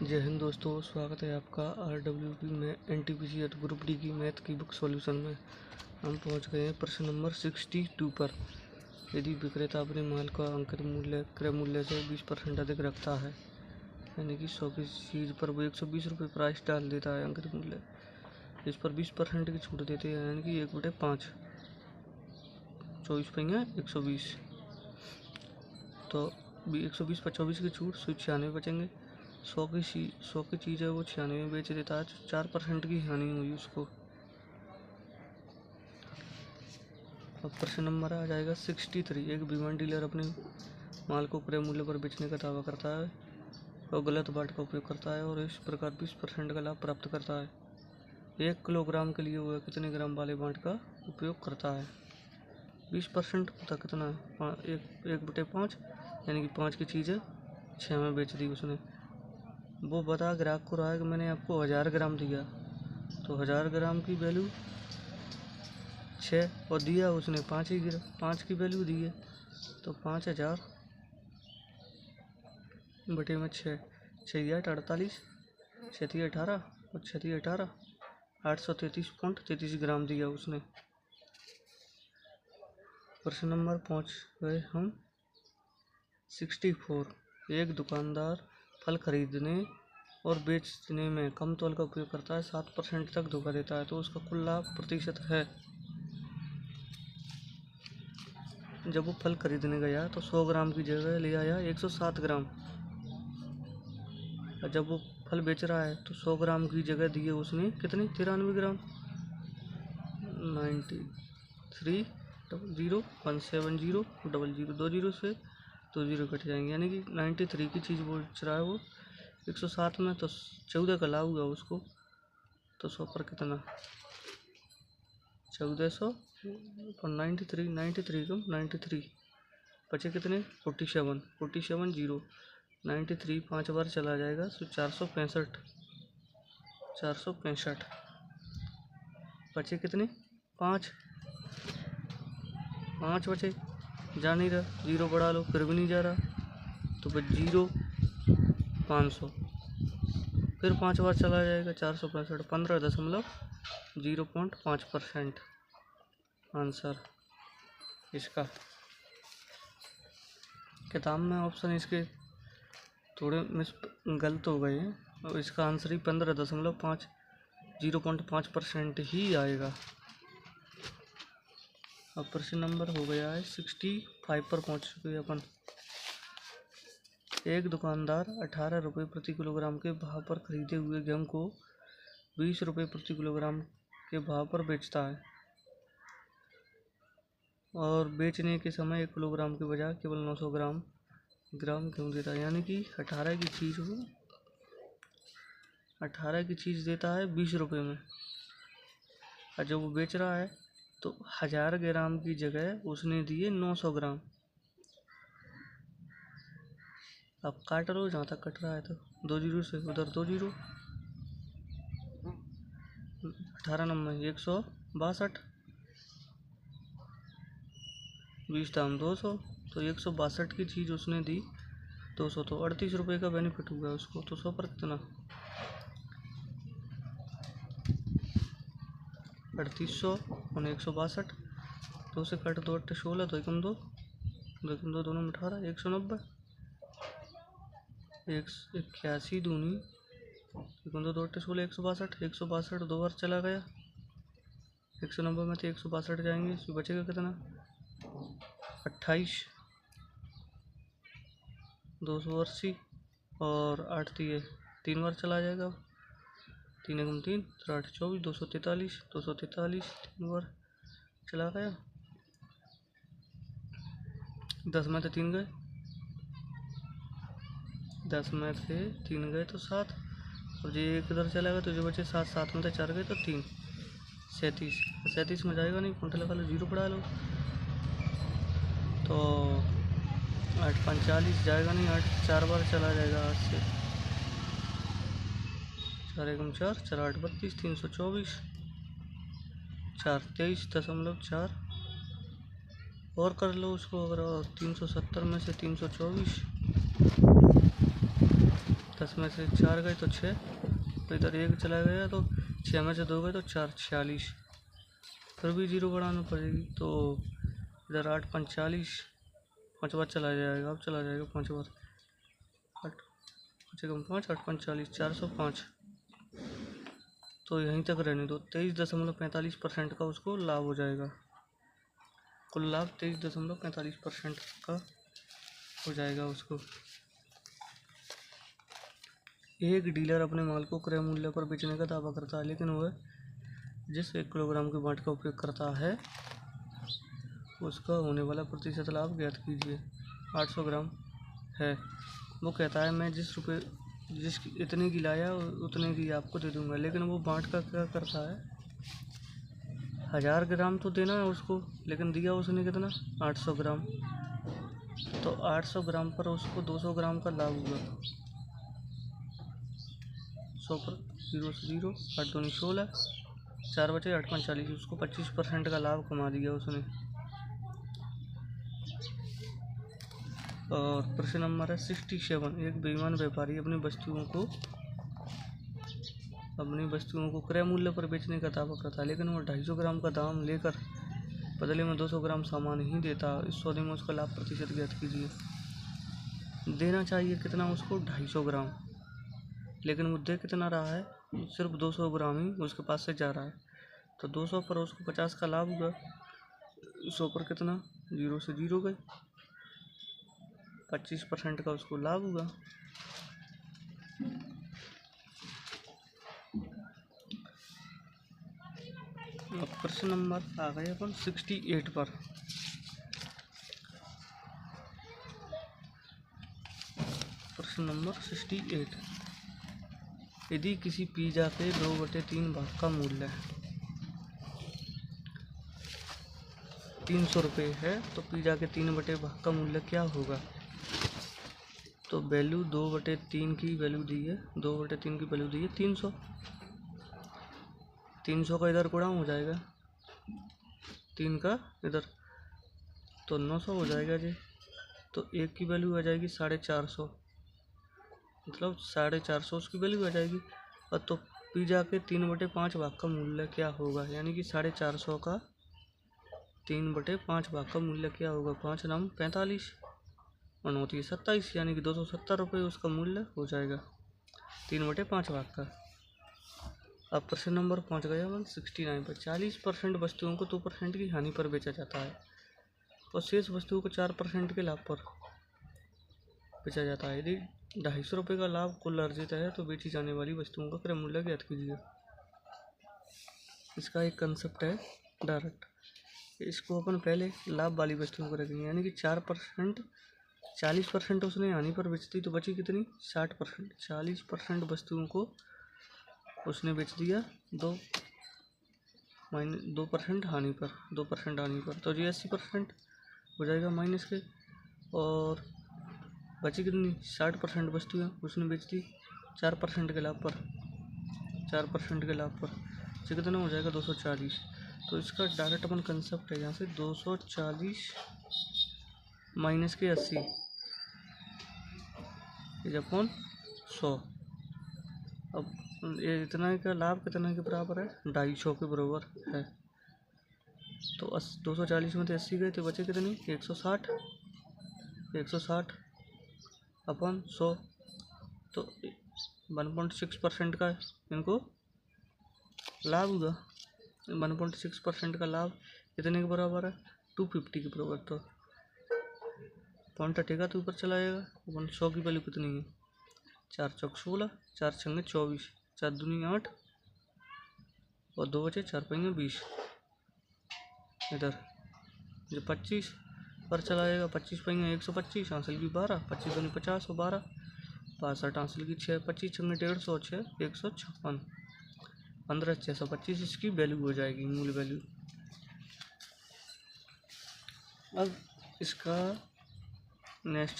जय हिंद दोस्तों, स्वागत है आपका RWP में NTPC ग्रुप डी की मैथ की बुक सॉल्यूशन में। हम पहुंच गए हैं प्रश्न नंबर 62 पर। यदि विक्रेता अपने माल का अंकित मूल्य क्रय मूल्य से 20% अधिक रखता है, यानी कि 100 की चीज़ पर वो 120 रुपये प्राइस डाल देता है अंकित मूल्य, इस पर 20% की छूट देते हैं, यानी कि 1/5 24 पहिया 120, तो 120 पर 24 की छूट 96 बचेंगे। 100 की चीज़ है वो 96 में बेच देता है, 4% की हानि हुई उसको। अब प्रश्न नंबर आ जाएगा 63। एक विमान डीलर अपने माल को क्रय मूल्य पर बेचने का दावा करता है और गलत बाट का उपयोग करता है और इस प्रकार 20% का लाभ प्राप्त करता है। 1 किलोग्राम के लिए वह कितने ग्राम वाले बाट का उपयोग करता है? 20% होता कितना है? 1/5, यानी कि 5 की चीज़ है 6 में बेच दी उसने। वो बता ग्राहक को रहा है कि मैंने आपको 1000 ग्राम दिया, तो 1000 ग्राम की वैल्यू 6 और दिया उसने 5 की वैल्यू दी है, तो 5000 बटे में 6, 6 8 48, 6 18 और 6 18 833.33 ग्राम दिया उसने। प्रश्न नंबर पहुँच गए हम 64। एक दुकानदार फल खरीदने और बेचने में कम तौल का उपयोग करता है, 7% तक धोखा देता है, तो उसका कुल लाभ प्रतिशत है। जब वो फल खरीदने गया तो 100 ग्राम की जगह ले आया 107 ग्राम, और जब वो फल बेच रहा है तो 100 ग्राम की जगह दिए उसने कितने 93 ग्राम। 93 0 170 00 2 जीरो से 2 जीरो कट जाएंगे, यानी कि 93 की चीज़ बेच रहा है वो 107 में, तो 14 का लाभ हुआ उसको। तो 100 पर कितना 1400 और 93 को 93 बचे कितने 47 0 93 5 बार चला जाएगा, तो 465 बचे कितने 5 बचे, जा नहीं रहा, 0 बढ़ा लो फिर भी नहीं जा रहा, तो बस 0 500, फिर 5 बार चला जाएगा 465, 15.05% आंसर इसका। किताब में ऑप्शन इसके थोड़े गलत हो गए हैं, और इसका आंसर ही 0.5% ही आएगा। अब प्रश्न नंबर हो गया है 65 पर पहुंच चुके अपन। एक दुकानदार 18 रुपये प्रति किलोग्राम के भाव पर खरीदे हुए गेहूं को 20 रुपये प्रति किलोग्राम के भाव पर बेचता है, और बेचने के समय 1 किलोग्राम के बजाय केवल 900 ग्राम गेहूँ देता है, यानी कि 18 की चीज़ देता है 20 रुपये में, और जब वो बेच रहा है तो 1000 ग्राम की जगह उसने दिए 900 ग्राम। अब काट लो जहाँ तक कट रहा है, तो 2 जीरो से उधर 2 जीरो, 18 नंबर 162, 20 दाम 200, तो 162 की चीज़ उसने दी 200, तो 38 रुपये का बेनिफिट हुआ उसको। तो 100 पर कितना 3800 और 162, 2 से कट 2 8 16, 2 एकम 2 दोनों में 18, 190, 81 दूनी 2 8 16, 162 2 बार चला गया, 190 में तो 162 जाएंगे, इसमें बचेगा कितना 28, 280 और 8 3 बार चला जाएगा, 3 एकम 3 8 24, 243 3 बार चला गया, 10 में से 3 गए, 10 में से 3 गए तो 7, और ये एक इधर चला गया, तो जो बचे 7 में से 4 गए तो 3, 37 में जाएगा नहीं, कुंटल लगा लो 0 पड़ा लो, तो 8 5 40 जाएगा नहीं, 8 4 बार चला जाएगा, 8 से 4 एकम 4 4 8 32, 324, 4 23.4 और कर लो उसको, अगर 370 में से 324 10 में से 4 गए तो 6, तो इधर 1 चला गया, तो 6 में से 2 गए तो 4, 46। फिर भी 0 बढ़ाना पड़ेगी, तो इधर 8 5 40, 5 बार चला जाएगा, अब चला जाएगा 5 बार, 8 कम से कम 5, 8 5 40, 405। तो यहीं तक रहने दो। 23.45% का उसको लाभ हो जाएगा। कुल लाभ 23.45% का हो जाएगा उसको। एक डीलर अपने माल को क्रय मूल्य पर बेचने का दावा करता है, लेकिन वह जिस 1 किलोग्राम के बाट का उपयोग करता है उसका होने वाला प्रतिशत लाभ ज्ञात कीजिए। 800 ग्राम है, वो कहता है मैं जिस इतने की लाया उतने की आपको दे दूंगा, लेकिन वो बाट का क्या करता है, 1000 ग्राम तो देना है उसको, लेकिन दिया उसने कितना, 800 ग्राम। तो 800 ग्राम पर उसको 200 ग्राम का लाभ हुआ। 100 पर 0 से 0, 8 दूनी 16, 4 बचे 8 5 40, उसको 25% का लाभ कमा दिया उसने। और प्रश्न नंबर है 67। एक बेईमान व्यापारी अपनी वस्तुओं को क्रय मूल्य पर बेचने का दावा करता है, लेकिन वो 250 ग्राम का दाम लेकर बदले में 200 ग्राम सामान ही देता। इस सौदे में उसका लाभ प्रतिशत ज्ञात कीजिए। देना चाहिए कितना उसको, 250 ग्राम, लेकिन वो दे कितना रहा है, सिर्फ 200 ग्राम ही उसके पास से जा रहा है। तो 200 पर उसको 50 का लाभ हुआ। 100 पर कितना, 0 से 0 गए, 25% का उसको लाभ हुआ। अब प्रश्न नंबर आ गए अपन 68 पर। प्रश्न नंबर 68। यदि किसी पिज्जा के 2/3 भाग का मूल्य 300 रुपये है, तो पिज्जा के 3 भाग का मूल्य क्या होगा। तो वैल्यू 2/3 की वैल्यू दी है, 2/3 की वैल्यू दी है 300। 300 का इधर गुणा हो जाएगा, 3 का इधर, तो 900 हो जाएगा जी। तो 1 की वैल्यू आ जाएगी 450, मतलब 450 उसकी वैल्यू आ जाएगी। और तो पिज्जा के 3/5 भाग का मूल्य क्या होगा, यानी कि 450 का 3/5 भाग का मूल्य क्या होगा। 5 नाम 45 और 9 27, यानी कि 270 रुपये उसका मूल्य हो जाएगा 3/5 भाग का। अब प्रश्न नंबर पहुंच गया 169 पर। 40% वस्तुओं को 2% की हानि पर बेचा जाता है और शेष वस्तुओं को 4% के लाभ पर बेचा जाता है। यदि 250 रुपये का लाभ कुल अर्जित है, तो बेची जाने वाली वस्तुओं का क्रय मूल्य ज्ञात कीजिए। इसका एक कंसेप्ट है डायरेक्ट, इसको अपन पहले लाभ वाली वस्तुओं को रखेंगे, यानी कि 4%, 40% उसने हानि पर बेच दी, तो बची कितनी, 60%। 40% वस्तुओं को उसने बेच दिया 2% हानि पर, 2% हानि पर, तो ये 80% हो जाएगा माइनस के। और बची कितनी, 60% वस्तुएं उसने बेच दी 4% के लाभ पर, 4% के लाभ पर, तो कितना हो जाएगा 240। तो इसका डायरेक्ट अपन कंसेप्ट है, यहाँ से 240 माइनस के 80 इज अपॉन 100। अब ये इतना का लाभ कितना के बराबर है, 250 के बराबर है। तो 240 में से 80 गए, तो बचे कितनी, 160, 160 अपन 100, तो 1.6% का इनको लाभ हुआ। 1.6% का लाभ कितने के बराबर है, 250 के बराबर। तो पॉइंट हटेगा तो ऊपर चला जाएगा। अपन 100 की वैल्यू कितनी है, 4 चौक 16, 4 छंगे 24, 4 दूनी 8 और 2 बचे 4 पंगे 20। इधर जो 25 पर चला जाएगा, 25 पंगे 125, हासिल की 12, 25 दूनी 50 और 12 62, हासिल की 6, 25 छंगे 150, 6 156, 15 625 इसकी वैल्यू हो जाएगी, मूल वैल्यू। अब इसका नेक्स्ट